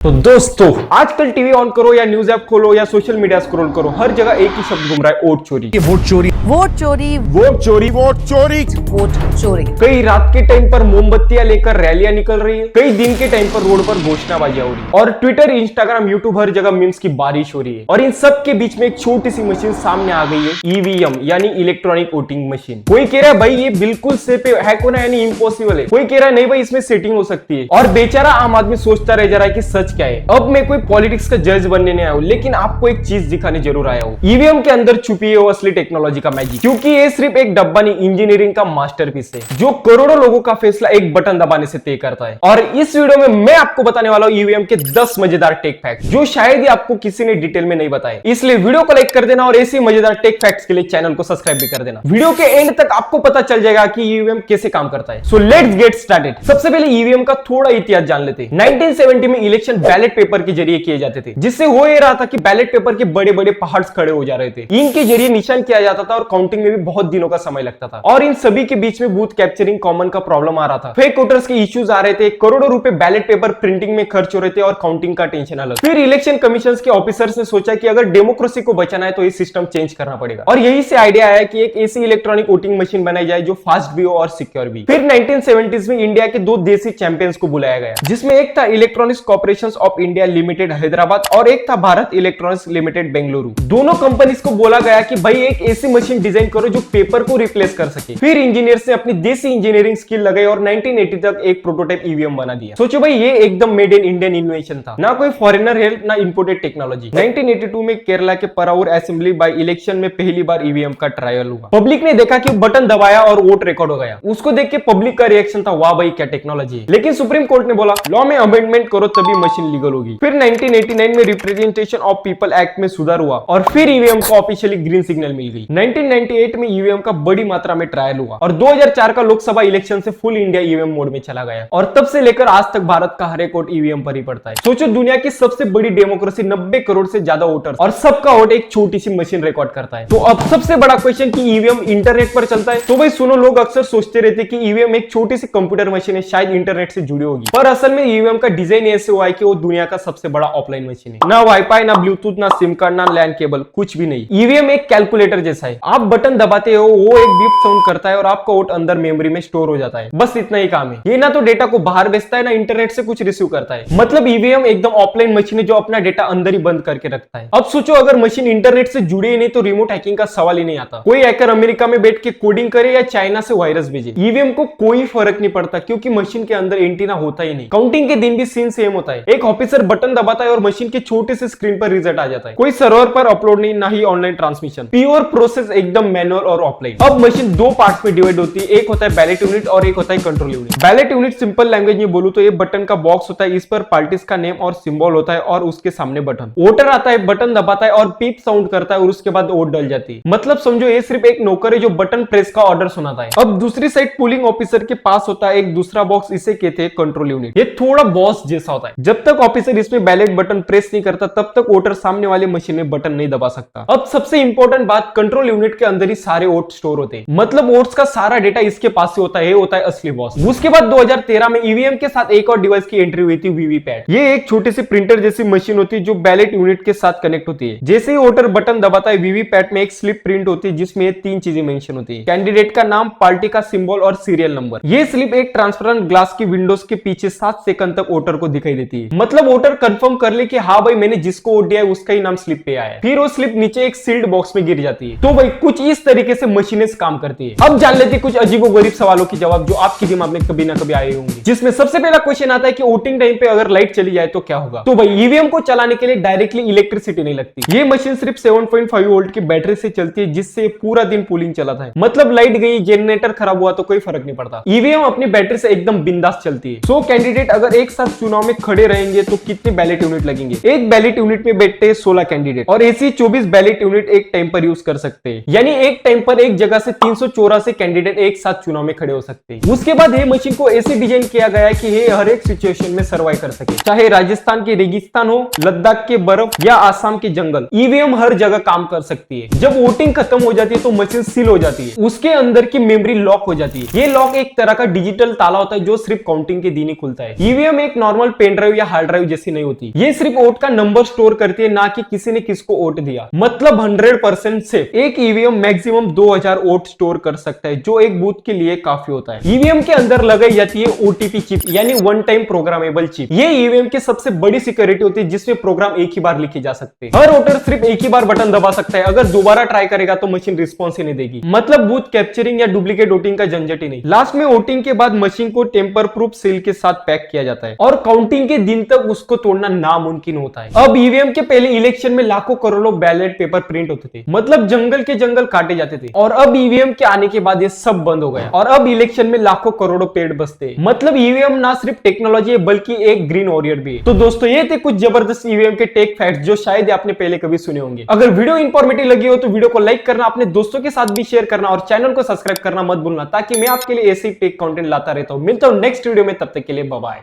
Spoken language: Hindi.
तो दोस्तों आजकल टीवी ऑन करो या न्यूज ऐप खोलो या सोशल मीडिया स्क्रॉल करो, हर जगह एक ही शब्द घूम रहा है, वोट चोरी। वोट चोरी, वोट चोरी, वोट चोरी, वोट चोरी, वोट चोरी। कई रात के टाइम पर मोमबत्तियां लेकर रैलियां निकल रही है, कई दिन के टाइम पर रोड पर घोषणाबाजियां हो रही है और ट्विटर, इंस्टाग्राम, यूट्यूब हर जगह मीम्स की बारिश हो रही है। और इन सब के बीच में एक छोटी सी मशीन सामने आ गई है, ईवीएम यानी इलेक्ट्रॉनिक वोटिंग मशीन। कोई कह रहा है भाई ये बिल्कुल सेफ है, हैक होना यानी इम्पॉसिबल है। कोई कह रहा है नहीं भाई इसमें सेटिंग हो सकती है। और बेचारा आम आदमी सोचता रह जा रहा है कि सच क्या है। अब मैं कोई पॉलिटिक्स का जज बनने नहीं आया हूं, लेकिन आपको एक चीज दिखाने जरूर आया हूं। ईवीएम के अंदर छुपी है वो असली टेक्नोलॉजी का मैजिक, क्योंकि ये सिर्फ एक डब्बा नहीं, इंजीनियरिंग का मास्टरपीस है जो करोड़ों लोगों का फैसला एक बटन दबाने से तय करता है। और इस वीडियो में मैं आपको बताने वाला हूं ईवीएम के 10 मजेदार टेक फैक्ट जो शायद ही आपको किसी ने डिटेल में नहीं बताए। इसलिए वीडियो को लाइक कर देना और ऐसे मजेदार टेक फैक्ट्स के लिए चैनल को सब्सक्राइब भी कर देना। वीडियो के एंड तक आपको पता चल जाएगा कि ईवीएम कैसे काम करता है। So let's get started. सबसे पहले ईवीएम का थोड़ा इतिहास जान लेते हैं। 1970 में इलेक्शन बैलेट पेपर के जरिए किए जाते थे, जिससे हो ये रहा था कि बैलेट पेपर के बड़े बड़े पहाड़ खड़े हो जा रहे थे। इनके जरिए निशान किया जाता था और काउंटिंग में भी बहुत दिनों का समय लगता था। और इन सभी के बीच में बूथ कैप्चरिंग कॉमन का प्रॉब्लम आ रहा था, फेक वोटर्स के इश्यूज आ रहे थे, करोड़ों रुपए बैलेट पेपर प्रिंटिंग में खर्च हो रहे थे और काउंटिंग का टेंशन अलग। फिर इलेक्शन कमीशन के ऑफिसर्स ने सोचा कि अगर डेमोक्रेसी को बचाना है तो ये सिस्टम चेंज करना पड़ेगा। और यही से आइडिया आया कि एक ऐसी इलेक्ट्रॉनिक वोटिंग मशीन बनाई जाए जो फास्ट भी हो और सिक्योर भी। फिर 1970s में इंडिया के दो देसी चैंपियंस को बुलाया गया, जिसमें एक था electronics corporation of India limited Hyderabad और एक था भारत इलेक्ट्रॉनिक्स लिमिटेड बेंगलुरु। दोनों कंपनीज को बोला गया कि भाई एक ऐसी मशीन डिजाइन करो जो पेपर को रिप्लेस कर सके। फिर इंजीनियर्स ने अपनी देसी इंजीनियरिंग स्किल लगाई और 1980 तक एक प्रोटोटाइप ईवीएम बना दिया। सोचो भाई ये एकदम मेड इन इंडियन इनोवेशन था, ना कोई फॉरेनर हेल्प ना इंपोर्टेड टेक्नोलॉजी। 1982 में केरला के पराऊर असेंबली बाय इलेक्शन में पहली बार ईवीएम का ट्रायल हुआ। पब्लिक ने देखा कि बटन दबाया और वोट रिकॉर्ड हो गया। उसको देख के पब्लिक का रिएक्शन था, वाह भाई क्या टेक्नोलॉजी है। लेकिन सुप्रीम कोर्ट ने बोला लॉ में अमेंडमेंट करो तभी मशीन लीगल होगी। फिर 1989 में रिप्रेजेंटेशन ऑफ पीपल एक्ट में सुधार हुआ और फिर ईवीएम को ऑफिशियली ग्रीन सिग्नल मिल गई। 1998 में ईवीएम का बड़ी मात्रा में ट्रायल हुआ और 2004 का लोकसभा इलेक्शन से फुल इंडिया ईवीएम मोड में चला गया। और तब से लेकर आज तक भारत का हर एक वोट ईवीएम पर ही पड़ता है। सोचो दुनिया की सबसे बड़ी डेमोक्रेसी, 90 करोड़ से ज्यादा वोटर्स और सबका वोट एक छोटी सी मशीन रिकॉर्ड करता है। तो अब सबसे बड़ा क्वेश्चन कि ईवीएम इंटरनेट पर चलता है। तो भाई सुनो, लोग अक्सर सोचते रहते कि ईवीएम एक छोटी सी कंप्यूटर मशीन है, शायद इंटरनेट से जुड़ी होगी, पर असल में ईवीएम का डिजाइन ऐसे हुआ है कि वो दुनिया का सबसे बड़ा ऑफलाइन मशीन है। ना वाईफाई, ना ब्लूटूथ, ना सिम कार्ड, ना लैंड केबल, कुछ भी नहीं। ईवीएम एक कैलकुलेटर जैसा है। आप बटन दबाते हो, वो एक बीप साउंड करता है और आपका वोट अंदर मेमोरी में स्टोर हो जाता है। बस इतना ही काम है। ये ना तो डेटा को बाहर भेजता है, ना इंटरनेट से कुछ रिसीव करता है। मतलब ईवीएम एकदम ऑफलाइन मशीन है जो अपना डेटा अंदर ही बंद करके रखता है। अब सोचो अगर मशीन इंटरनेट से जुड़ी ही नहीं तो रिमोट हैकिंग का सवाल ही नहीं आता। कोई हैकर अमेरिका में बैठ के कोडिंग करे या चाइना से वायरस भेजे, ईवीएम को कोई फर्क नहीं पड़ता, क्योंकि मशीन के अंदर एंटीना होता ही नहीं। काउंटिंग के दिन भी सीन सेम होता है। एक ऑफिसर बटन दबाता है और मशीन के छोटे से स्क्रीन पर रिजल्ट आ जाता है। कोई सर्वर पर अपलोड नहीं, ना ही ऑनलाइन ट्रांसमिशन। प्योर प्रोसेस एकदम मैनुअल और ऑफलाइन। अब मशीन दो पार्ट्स में डिवाइड होती है, एक होता है बैलेट यूनिट और एक होता है control unit. Ballot unit simple language में बोलूं तो ये बटन का बॉक्स होता है, इस पर पार्टीज का नेम और सिंबल होता है और उसके सामने बटन। वोटर आता है, बटन दबाता है और पीप साउंड करता है और उसके बाद वोट डल जाती है। मतलब समझो ये सिर्फ एक नौकर है जो बटन प्रेस का ऑर्डर सुनाता है। अब दूसरी साइड पोलिंग ऑफिसर के पास होता है एक दूसरा बॉक्स, इसे कहते हैं कंट्रोल यूनिट। ये थोड़ा बॉस जैसा होता है। जब तक ऑफिसर इसमें बैलेट बटन प्रेस नहीं करता तब तक वोटर सामने वाले मशीन में बटन नहीं दबा सकता। अब सबसे इंपॉर्टेंट बात, कंट्रोल यूनिट के अंदर ही सारे वोट स्टोर होते हैं। मतलब वोट्स का सारा डेटा इसके पास से होता है असली बॉस। उसके बाद 2013 में ईवीएम के साथ एक और डिवाइस की एंट्री हुई थी, वीवीपैट। ये एक छोटी सी प्रिंटर जैसी मशीन होती है जो बैलेट यूनिट के साथ कनेक्ट होती है। जैसे ही वोटर बटन दबाता है, वीवीपैट में एक स्लिप प्रिंट होती है जिसमें 3 चीजें मेंशन होती है, कैंडिडेट का नाम, पार्टी का सिंबल और सीरियल नंबर। ये स्लिप एक ट्रांसपेरेंट ग्लास की विंडोज के पीछे 7 सेकंड तक वोटर को दिखाई देती है। मतलब वोटर कंफर्म कर ले कि हाँ भाई मैंने जिसको वोट दिया है उसका ही नाम स्लिप पे आया है। फिर वो स्लिप नीचे एक सील्ड बॉक्स में गिर जाती है। तो भाई कुछ इस तरीके से मशीनें काम करती है। अब जान लेते कुछ अजीबोगरीब सवालों के जवाब जो आपके दिमाग में कभी ना कभी आए होंगे। जिसमें सबसे पहला क्वेश्चन आता है कि वोटिंग टाइम पे अगर लाइट चली जाए तो क्या होगा। तो भाई ईवीएम को चलाने के लिए डायरेक्टली इलेक्ट्रिसिटी नहीं लगती। ये मशीन सिर्फ 7.5 वोल्ट की बैटरी से चलती है, जिससे पूरा दिन पोलिंग चलाता है। मतलब लाइट गई, जनरेटर खराब हुआ तो कोई फर्क नहीं पड़ता। ईवीएम अपनी बैटरी से एकदम बिंदास चलती है। 100 कैंडिडेट अगर एक साथ चुनाव में खड़े रहेंगे तो कितने बैलेट यूनिट लगेंगे। एक बैलेट यूनिट में बैठते हैं 16 कैंडिडेट और ऐसी 24 बैलेट यूनिट एक टाइम पर यूज कर सकते हैं। यानी एक टाइम पर एक जगह से 384 कैंडिडेट एक साथ चुनाव में खड़े हो सकते हैं। उसके बाद ये मशीन को ऐसे डिजाइन किया गया है कि ये हर एक सिचुएशन में सर्वाइव कर सके, चाहे राजस्थान के रेगिस्तान हो, लद्दाख के बर्फ या आसाम के जंगल। ईवीएम हर जगह काम कर सकती है। जब वोटिंग खत्म हो जाती है तो मशीन सील हो जाती है, उसके अंदर की मेमोरी लॉक हो जाती है। ये लॉक एक तरह का डिजिटल ताला होता है जो सिर्फ काउंटिंग के दिन ही खुलता है। ईवीएम एक नॉर्मल पेन ड्राइव या हार्ड ड्राइव जैसी नहीं होती। ये सिर्फ वोट का नंबर स्टोर करती है, ना कि किसी ने किसको वोट दिया। मतलब 100% सेफ। एक ईवीएम मैक्सिमम 2000 वोट स्टोर कर सकता है, जो एक बूथ के लिए काफी होता है। ईवीएम के अंदर लगाई जाती है ओटीपी चिप, यानी वन टाइम प्रोग्रामेबल चिप। ये ईवीएम की सबसे बड़ी सिक्योरिटी होती है, जिसमें प्रोग्राम एक ही बार लिखे जा सकते हैं। हर वोटर सिर्फ एक ही बार बटन दबा सकता है, अगर दोबारा ट्राई करेगा तो मशीन रिस्पॉन्स ही नहीं देगी। मतलब बूथ कैप्चरिंग या डुप्लीकेट वोटिंग का झंझट ही नहीं। लास्ट में वोटिंग के बाद मशीन को टेम्पर प्रूफ सील के साथ पैक किया जाता है और काउंटिंग के दिन तक उसको तोड़ना नामुमकिन होता है। अब ईवीएम के पहले इलेक्शन में लाखों करोड़ों बैलेट पेपर प्रिंट होते थे, मतलब जंगल के जंगल काटे जाते थे। और अब ईवीएम के आने के बाद ये सब बंद हो गया और अब इलेक्शन में लाखों करोड़ों पेड़ बचते हैं। मतलब ईवीएम ना सिर्फ टेक्नोलॉजी है बल्कि एक ग्रीन वॉरियर भी है। तो दोस्तों ये थे कुछ जबरदस्त ईवीएम के टेक फैक्ट्स जो शायद आपने पहले कभी सुने होंगे। अगर वीडियो इंफॉर्मेटिव लगी हो तो वीडियो को लाइक करना, अपने दोस्तों के साथ भी शेयर करना और चैनल को सब्सक्राइब करना मत भूलना, ताकि मैं आपके लिए ऐसे टेक कंटेंट लाता रहता हूं। मिलता हूं नेक्स्ट वीडियो में, तब तक के लिए बाय बाय।